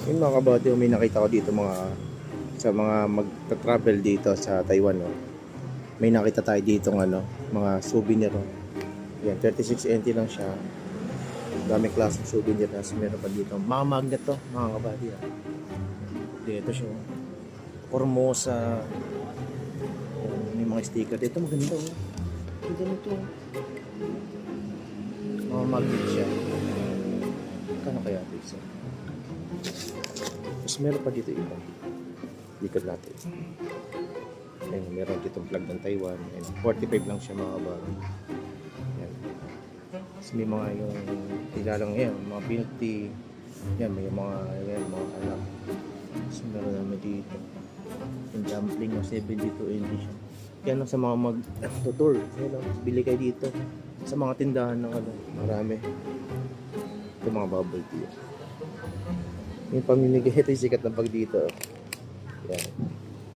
Yung mga kabady, may nakita ko dito mga sa mga magta-travel dito sa Taiwan, no. May nakita tayo dito ng ano, mga souvenir, no. Yan, 36 NT lang siya. Daming klaseng souvenir na meron pa dito. Mga magnet to, mga kabady. Dito siya. Formosa. May mga sticker dito, maganda, oh. Ang ganito. Mga magnet siya. Kano kaya ito isa? Tapos meron pa dito iba. Likod natin. Ayan, meron ditong flag ng Taiwan. Ayan, 45 lang siya mga kabaro. Ayan. Tapos may mga yung ilalang yan, mga pinti. Yan, may mga anak. Tapos meron naman dito. Yung dumpling na 72 NT siya. Yan lang sa mga mag-tour. Bili kayo dito. Sa mga tindahan ng ano, marami. Ito mga bubble tea. Yung pamimigay, ito yung sikat na pag dito. Yan.